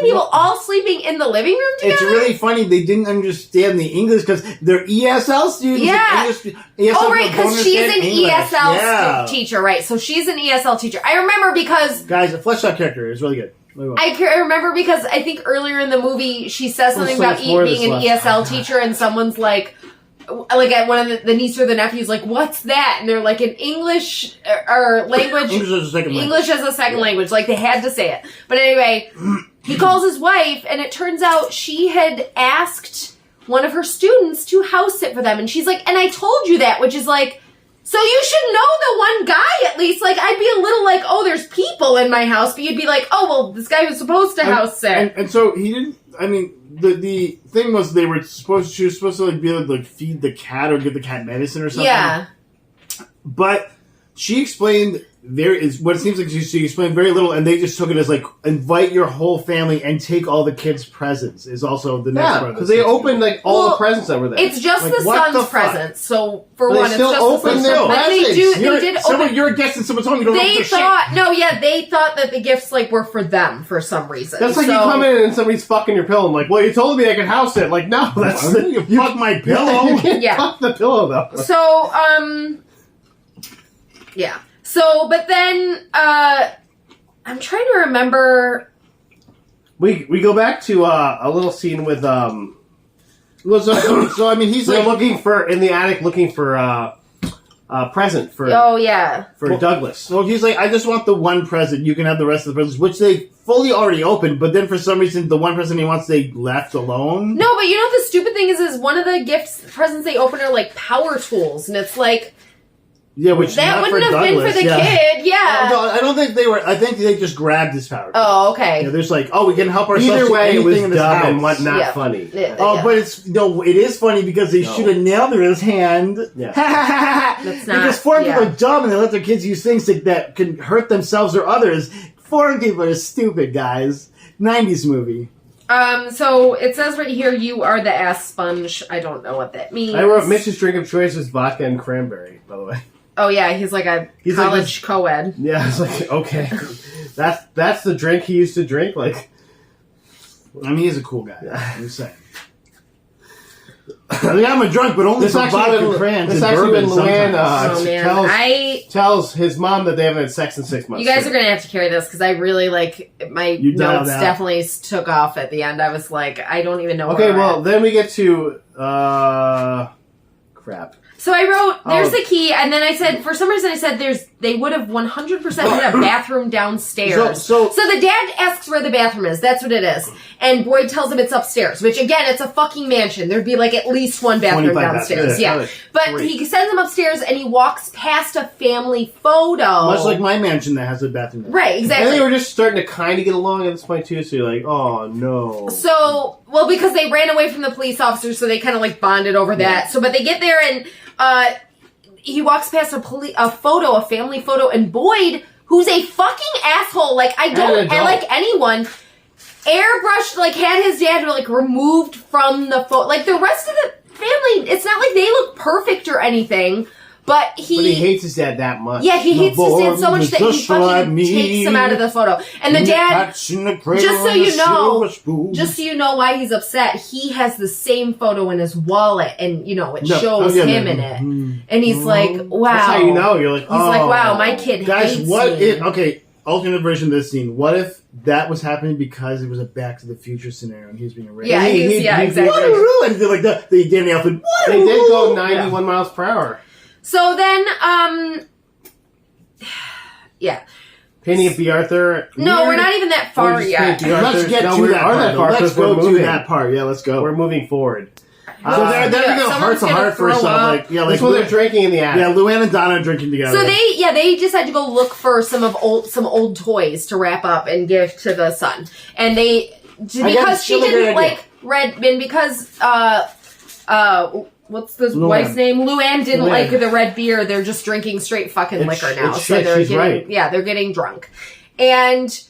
people all sleeping in the living room together. It's really funny. They didn't understand the English because they're ESL students. Yeah. ESL right, because she's an English. ESL teacher, right? So she's an ESL teacher. I remember because... Guys, a fleshed out character is really good. I remember because I think earlier in the movie she says something about being an ESL teacher, and someone's like at one of the niece or the nephew's like, what's that? And they're like, an English or language. English as a second language. Like, they had to say it. But anyway, he calls his wife, and it turns out she had asked one of her students to house sit for them. And she's like, and I told you that, which is like, so you should know the one guy at least. Like, I'd be a little like, oh, there's people in my house. But you'd be like, oh, well, this guy was supposed to house sit. And so he didn't, I mean, the thing was she was supposed to like be able to like feed the cat or give the cat medicine or something. Yeah. But she explained what it seems like she explained very little, and they just took it as like, invite your whole family and take all the kids' presents is also the next part of because they opened like all the presents that were there. It's just like, the son's presents. So for one, it's still just open the their presents. You're a guest and someone's home. You don't know they thought that the gifts like were for them for some reason. That's like you come in and somebody's fucking your pillow. I'm like, well, you told me I could house it. Like, no, that's you fuck my pillow. You can't fuck the pillow though. So yeah. So, but then, I'm trying to remember. We go back to a little scene with so I mean, he's like looking for in the attic, looking for a present for for Douglas. So he's like, I just want the one present. You can have the rest of the presents, which they fully already opened. But then for some reason, the one present he wants, they left alone. No, but you know what the stupid thing is one of the presents they open are like power tools, and it's like. Yeah, which that wouldn't have been for the kid. Yeah. No, I don't think they were. I think they just grabbed his power. Oh, okay. Yeah, there's like, we can help ourselves. Either way, it was dumb house. and not funny. But it is funny because they should have nailed her in his hand. Yeah. That's not. Because foreign people are dumb and they let their kids use things that can hurt themselves or others. Foreign people are stupid, guys. 90s movie. So it says right here, you are the ass sponge. I don't know what that means. I wrote Mitch's drink of choice was vodka and cranberry, by the way. Oh yeah, he's like a college co-ed. Yeah, it's like, okay. That's the drink he used to drink? Like, I mean, he's a cool guy. I'm just saying. I'm a drunk, but only for vodka and crayons and bourbon sometimes. Tells his mom that they haven't had sex in 6 months. You guys are going to have to carry this, because I really, my notes definitely took off at the end. I was like, I don't even know Okay, well, then we get to, crap. So I wrote, there's the key, and then I said, for some reason I said they would have 100% had a bathroom downstairs. So the dad asks where the bathroom is. That's what it is. And Boyd tells him it's upstairs, which again, it's a fucking mansion. There'd be like at least one bathroom downstairs. Yeah. But he sends him upstairs and he walks past a family photo. Much like my mansion that has a bathroom. Right, exactly. And they were just starting to kind of get along at this point too, so you're like, oh no. So, well, because they ran away from the police officers, so they kind of like bonded over that. So, but they get there and he walks past a family photo, and Boyd, who's a fucking asshole, like, I like anyone, airbrushed, like, had his dad, like, removed from the photo. Like, the rest of family, it's not like they look perfect or anything, but he hates his dad that much. Yeah, he hates his dad so much that he fucking takes him out of the photo. And the dad, just so you know why he's upset, he has the same photo in his wallet, and it shows him in it. And he's like, wow. That's how you know. You're like, he's like, wow, my kid guys, hates what me. if, okay, alternate version of this scene, what if that was happening because it was a Back to the Future scenario and he was being arrested? Yeah, exactly. And they're like, the Danny Elfman, they did go 91 miles per hour. So then, yeah. Painting of B. Arthur. No, we're not even that far yet. Let's get to that part. Let's go to that part. Yeah, let's go. We're moving forward. So they're going to heart to heart for stuff. That's when they're drinking in the attic. Yeah, Luann and Donna are drinking together. So they decide to go look for some old toys to wrap up and give to the son. And because she didn't like red, and because what's the wife's name? Luann didn't like the red beer. They're just drinking straight fucking liquor now. So they're getting drunk. And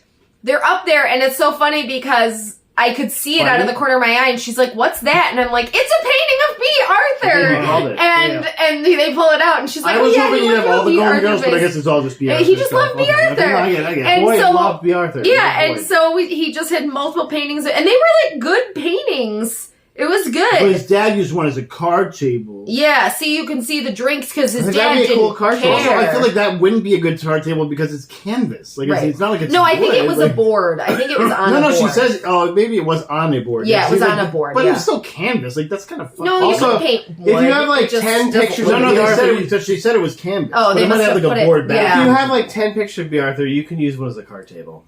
they're up there, and it's so funny because I could see it out of the corner of my eye, and she's like, "What's that?" And I'm like, "It's a painting of B. Arthur." And they pull it out, and she's like, "I was hoping you'd have all the Golden Girls, but I guess it's all just B. Arthur." He just loved B. Arthur. I get it. And Boy, loved B. Arthur. Yeah, and so he just had multiple paintings, and they were like good paintings. It was good. But his dad used one as a card table. Yeah, see, you can see the drinks because his dad didn't cool card care. Also, I feel like that wouldn't be a good card table because it's canvas. Like it's not like it's No, I think it wood. was a board. I think it was on a board. No, she says, maybe it was on a board. Yeah, it was on a board. But it was still canvas. Like, that's kind of fun. No, you can paint wood. If you have like 10 pictures of B. Arthur... she said it was canvas. Oh, they might have like a board back. If you have like 10 pictures of B. Arthur, you can use one as a card table.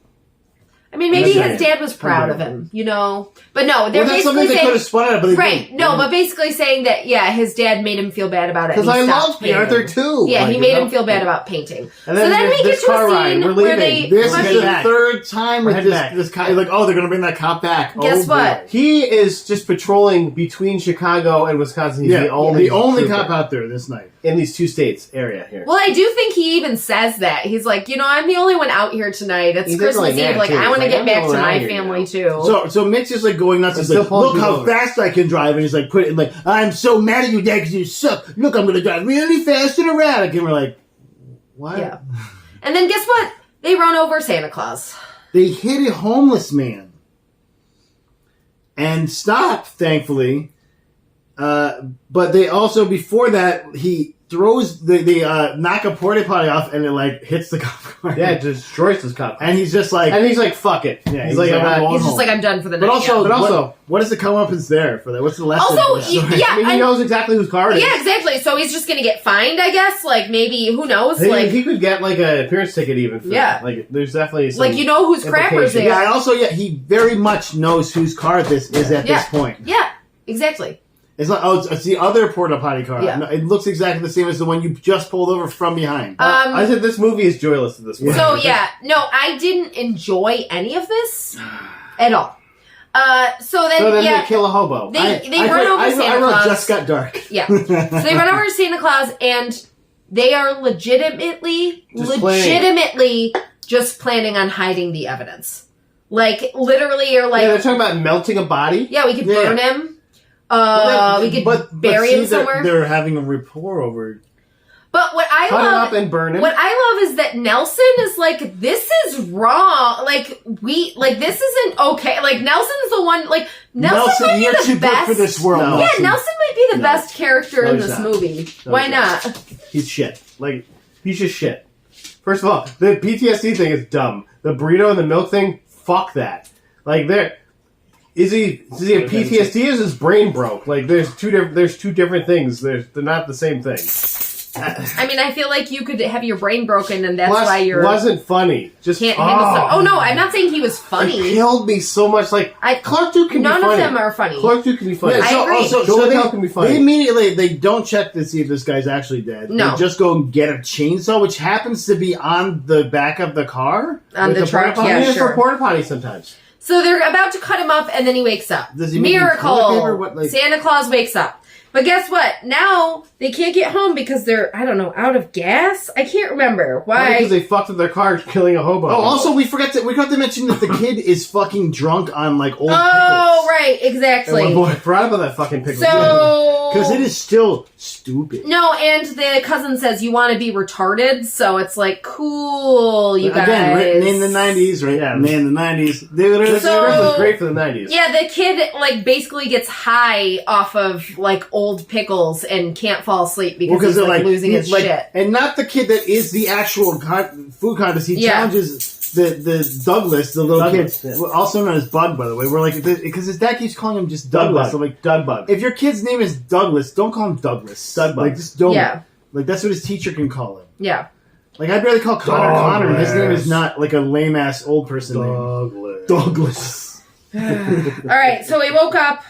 I mean, maybe his dad was proud of him, But no, they're basically something they could have spun out, but they didn't. No, but basically saying that, his dad made him feel bad about it. Because I love B. Arthur too. Yeah, he made him feel bad about painting. And then we get to a scene where they... This is the third time with this guy. Like, they're going to bring that cop back. Guess what? He is just patrolling between Chicago and Wisconsin. He's the only cop out there this night. In these two states area here. Well, I do think he even says that. He's like, I'm the only one out here tonight. It's Christmas Eve. Like, I want to get back to my family too. So Mick's just like going nuts. He's like, look how fast I can drive. And he's like, I'm so mad at you, Dad, because you suck. Look, I'm going to drive really fast and erratic. And we're like, what? Yeah. And then guess what? They run over Santa Claus. They hit a homeless man. And stop, thankfully. But they also, before that, he throws they knock a porta potty off and it like hits the cop car. Yeah, it destroys his cop car. And he's just like, fuck it. Yeah, he's just like, I'm done for the night. But also, what is the comeuppance there for that? What's the lesson? Also, he knows exactly whose car it is. Yeah, exactly. So he's just gonna get fined, I guess. Like maybe, who knows? He could get like an appearance ticket even. For that. Like there's definitely some whose crappers they are. Yeah, and also he very much knows whose car this is at this point. Yeah, exactly. It's not. It's the other porta potty car. Yeah. No, it looks exactly the same as the one you just pulled over from behind. I said this movie is joyless at this point. So I didn't enjoy any of this at all. So then they kill a hobo. They run over Santa Claus. Just got dark. Yeah. So they run over Santa Claus, and they are legitimately just planning on hiding the evidence. Like literally, you're like, they're talking about melting a body. Yeah, we could burn him. We could bury him somewhere. They're having a rapport over. But what I Cut love, him up and burn him. What I love is that Nelson is like, this is wrong. Like this isn't okay. Like Nelson's the one. Like Nelson might you're be the too best. good for this world. No. Yeah, Nelson might be the best character in this movie. Why not? He's shit. Like he's just shit. First of all, the PTSD thing is dumb. The burrito and the milk thing, fuck that. Like does he have PTSD? Or is his brain broke? Like there's two different things. They're not the same thing. I mean, I feel like you could have your brain broken, and that's why you're wasn't funny. Just can't handle stuff. Oh no, I'm not saying he was funny. It killed me so much. Like Clark Duke can be funny. None of them are funny. Clark Duke can be funny. Yeah, I agree. So can be funny. They immediately they don't check to see if this guy's actually dead. No. They just go and get a chainsaw, which happens to be on the back of the car on the truck. Yeah, sure. For porta potty sometimes. So they're about to cut him up, and then he wakes up. Does he Miracle! Santa Claus wakes up. But guess what? Now they can't get home because they're, out of gas? I can't remember. Why? Because they fucked up their car killing a hobo. Oh, also, we forgot to mention that the kid is fucking drunk on, like, old pickles. Oh, right, exactly. I forgot about that fucking pickle. So... Because it is still stupid. No, and the cousin says you want to be retarded, so it's like, cool, you guys. Again, written in the 90s, right? Yeah. In the 90s. This was great for the 90s. Yeah, the kid, like, basically gets high off of, like, old pickles and can't fall asleep because he's, like, losing his shit. And not the kid that is the actual food contest. He challenges the Douglas, the little kid, also known as Bug, by the way. We're like, because his dad keeps calling him just Douglas. So I'm like, Doug. If your kid's name is Douglas, don't call him Douglas. Doug. Like, just don't. Yeah. Like, that's what his teacher can call him. Yeah. Like, I barely call Connor Connor, and his name is not, like, a lame-ass old person name. Douglas. Alright, so he woke up.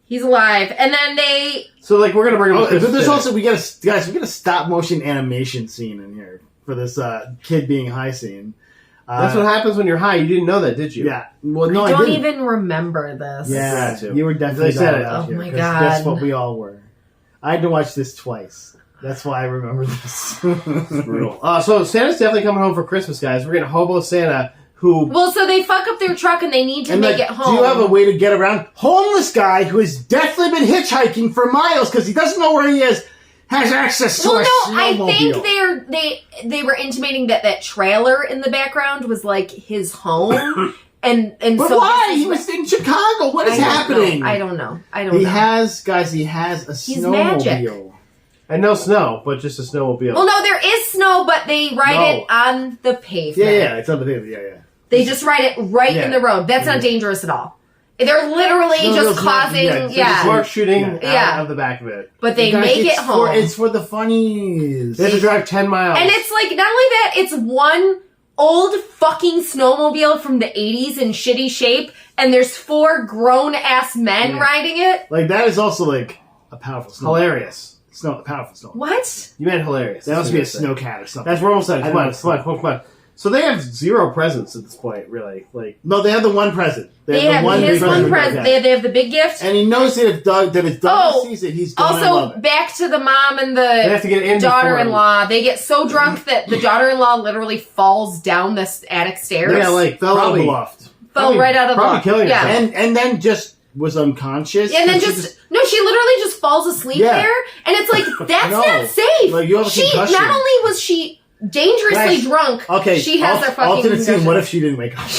He's alive. And then they... So, like, we're going to bring him but there's also, we got a stop-motion animation scene in here for this kid being high scene. That's what happens when you're high. You didn't know that, did you? Yeah. Well, no, I I don't didn't. even remember this. Yeah, you were definitely said it. Oh my God. That's what we all were. I had to watch this twice. That's why I remember this. Brutal. So Santa's definitely coming home for Christmas, guys. We're going to hobo Santa, who... Well, so they fuck up their truck and they need to make it home. Do you have a way to get around? Homeless guy who has definitely been hitchhiking for miles because he doesn't know where he is has access to a snowmobile. I think they were intimating that trailer in the background was like his home. And but so why? He was in Chicago. What is happening? I don't know. He has a snowmobile. Magic. And no snow, but just a snowmobile. Well, no, there is snow, but they ride it on the pavement. Yeah, it's on the pavement. Yeah. They just ride it right in the road. That's not dangerous at all. They're literally just causing, Mark shooting out of the back of it. But they make it home. It's for the funnies. They have to drive 10 miles. And it's like, not only that, it's one old fucking snowmobile from the 80s in shitty shape, and there's 4 grown-ass men riding it. Like, that is also, like, a powerful snowmobile. Hilarious. A powerful snowmobile. What? You meant hilarious. That must be a snowcat or something. That's what we're almost saying. Come on. So they have 0 presents at this point, really. Like, no, they have the one present. They have his one present. They have the big gift. And he knows that if Doug sees it, he's going to love it. Back to the mom and they have to get in daughter-in-law. They get so drunk that the daughter-in-law literally falls down this attic stairs. Yeah, like, fell out of the loft. Fell right out of the loft. Probably killing herself. And then just was unconscious. And then she literally just falls asleep there. And it's like, that's not safe. Like, you have a concussion. Not only was she dangerously drunk, she has their fucking alternate scene. What if she didn't wake up?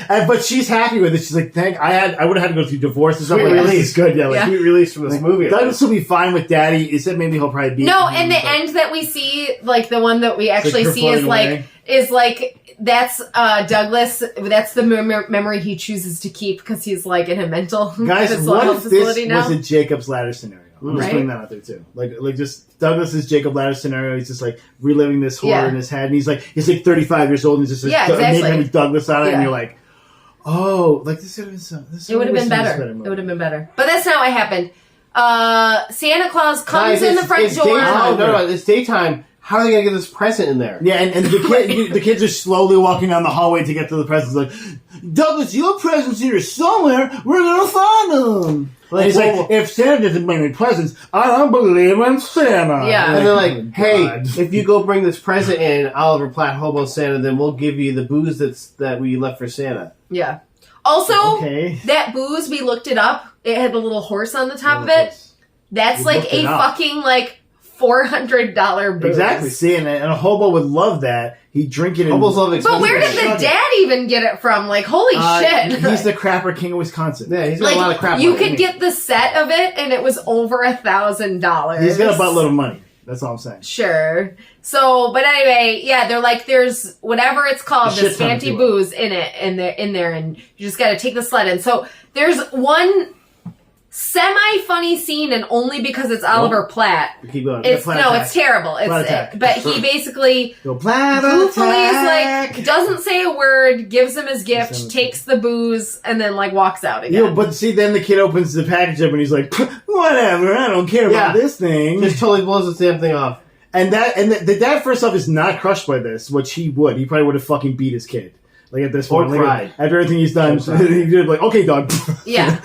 But she's happy with it. She's like, I would have had to go through divorce and stuff. Sweet like, release. This is good. Yeah, sweet release from this movie. Douglas will be fine with Daddy. He said maybe he'll probably be. No, and the end that we see, like the one that we actually see is like that's Douglas. That's the memory he chooses to keep because he's like in a mental guys. What if this was a Jacob's Ladder scenario? I'm just putting that out there too. Like just Douglas's Jacob Ladder scenario. He's just like reliving this horror in his head, and he's like 35 years old, and he's just naming Douglas on it, and you're like, oh, like this would have been so. It would have been better. It would have been better. But that's not what happened. Santa Claus comes in the front door. No, it's daytime. How are they going to get this present in there? Yeah, and the kids are slowly walking down the hallway to get to the presents. Like, Douglas, your presents here somewhere. We're going to find them. Like, he's like, if Santa doesn't bring me presents, I don't believe in Santa. Yeah. And they're like, hey, if you go bring this present in, Oliver Platt, Hobo Santa, then we'll give you the booze that we left for Santa. Yeah. Also, that booze, we looked it up. It had the little horse on the top of it. That's like a fucking, like, $400 booze. Exactly. See, and a hobo would love that. He'd drink it. Hobos love expensive. But where did the dad even get it from? Like, holy shit. He's the crapper king of Wisconsin. Yeah, he's got a lot of crap. You could get the set of it, and it was over $1,000. He's got a buttload of money. That's all I'm saying. Sure. So, but anyway, yeah, they're like, there's whatever it's called, this fancy booze in there, and you just got to take the sled in. So there's one semi-funny scene, and only because it's Oliver Platt. Keep going. It's terrible. But he basically goofily is like, doesn't say a word, gives him his gift, takes the booze, and then like walks out again. Yeah, but see, then the kid opens the package up and he's like, whatever, I don't care about this thing. Just totally blows the damn thing off. And the dad first off is not crushed by this, which he would. He probably would have fucking beat his kid. Like at this point, cried. After everything he's done, he'd be like, "Okay, dog." Yeah,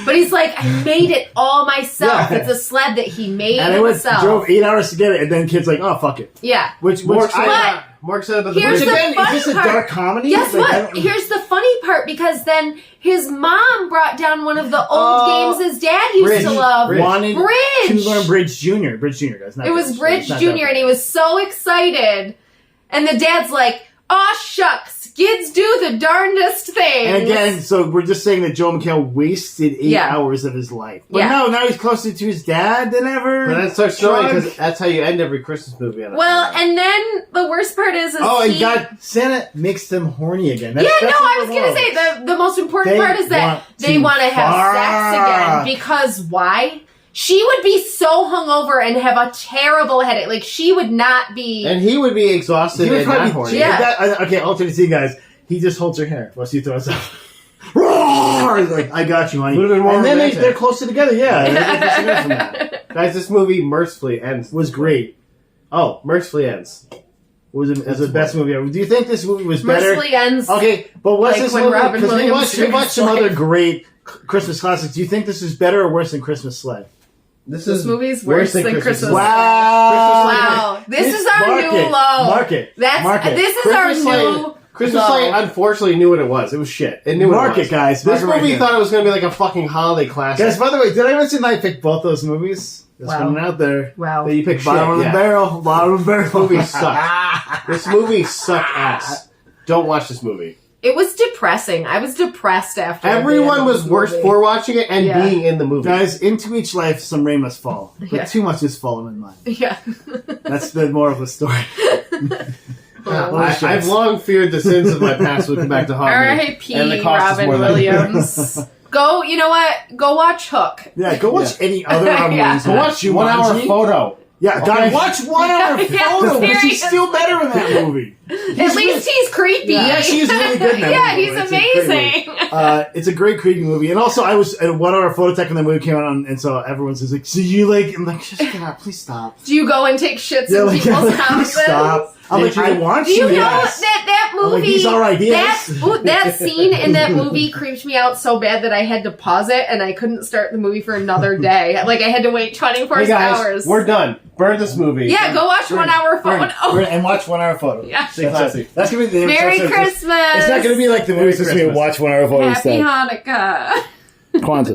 but he's like, "I made it all myself. Yeah. It's a sled that he made himself." Drove 8 hours to get it, and then kid's like, "Oh, fuck it." Yeah, But More excited about the Here's movie. the Again, funny is this a part. dark comedy? Guess Like, I what? don't- Here's the funny part, because then his mom brought down one of the old games his dad used Bridge. to love. Wanted Bridge. to learn Bridge Jr. Bridge Jr. guys. Not It was Bridge It's not Jr. that and he was so excited. And the dad's like, "Aw, shucks, kids do the darndest things." And again, so we're just saying that Joel McHale wasted 8 hours of his life. But Yeah. no, now he's closer to his dad than ever. But that starts snowing Shrug. because that's how you end every Christmas movie. On a Well, holiday. and then the worst part is and he... God, Santa makes them horny again. Yeah, That's no, what I was it going to say, the most important They part is that want they to want to have fuck. sex again. Because why? She would be so hungover and have a terrible headache. Like, she would not be... And he would be exhausted He would and not probably, horny. Yeah. okay, alternate scene, guys. He just holds her hair while she throws up. Roar! He's like, I got you, honey. Would've been more and then romantic. they're closer together, yeah. They're closer together from that. Guys, this movie mercifully ends. Was great. Oh, mercifully ends. Was the best movie ever. Do you think this movie was better? Mercifully ends... Okay, but what's Like this when movie? Robin Because we Williams watched took his some other life. great Christmas classics. Do you think this is better or worse than Christmas Sleigh? This This movie's worse than Christmas. Sleigh. Wow. This is our mark new it. low. Mark it. That's Mark it. This is Christmas our Sleigh- new Christmas low. Sleigh unfortunately knew what it was. It was shit. It knew Mark what it was. it, guys. This Mark it right movie here. thought it was going to be like a fucking holiday classic. Guys, by the way, did I mention that I picked both those movies? Just Wow. putting it out there. Wow. That you picked Bottom of shit. the Yeah. barrel. Bottom of the barrel. This movie sucked. This movie sucked ass. Don't watch this movie. It was depressing. I was depressed after. Everyone was worse for watching it and Yeah. being in the movie. Guys, into each life some rain must fall. But Yeah. too much has fallen in mine. Yeah. That's the moral of the story. I've long feared the sins of my past would come back to haunt me. R.I.P. And the cost is Robin more than- Williams. Go. You know what? Go watch Hook. Yeah, go watch any other Yeah. movies. Go watch 1 hour Jumanji. photo. Yeah, Okay. God, watch 1 hour Yeah, photo, which seriously. he's still better in that movie. At least he's creepy. Yeah, she's really good in that Yeah, movie. he's It's a great amazing. It's a great creepy movie, and also I was at 1 hour photo tech when that movie came out, and so everyone's just like, "So you like?" I'm like, "Just get out, please stop." Do you go and take shits Yeah, in like, people's please houses? stop. I'm like, I want Do you know yes. that I'm like, movie? these are ideas. That scene in that movie creeped me out so bad that I had to pause it and I couldn't start the movie for another day. Like I had to wait 24 Hey guys, hours. we're done. Burn this movie. Yeah, go watch 1 hour Burn, photo. burn, and watch 1 hour photo. Yeah. Stay classy. That's gonna be the name of the Merry episode. Christmas. It's not gonna be like the movie. It's just gonna be Christmas. watch 1 hour photo Happy instead. Hanukkah. Kwanzaa.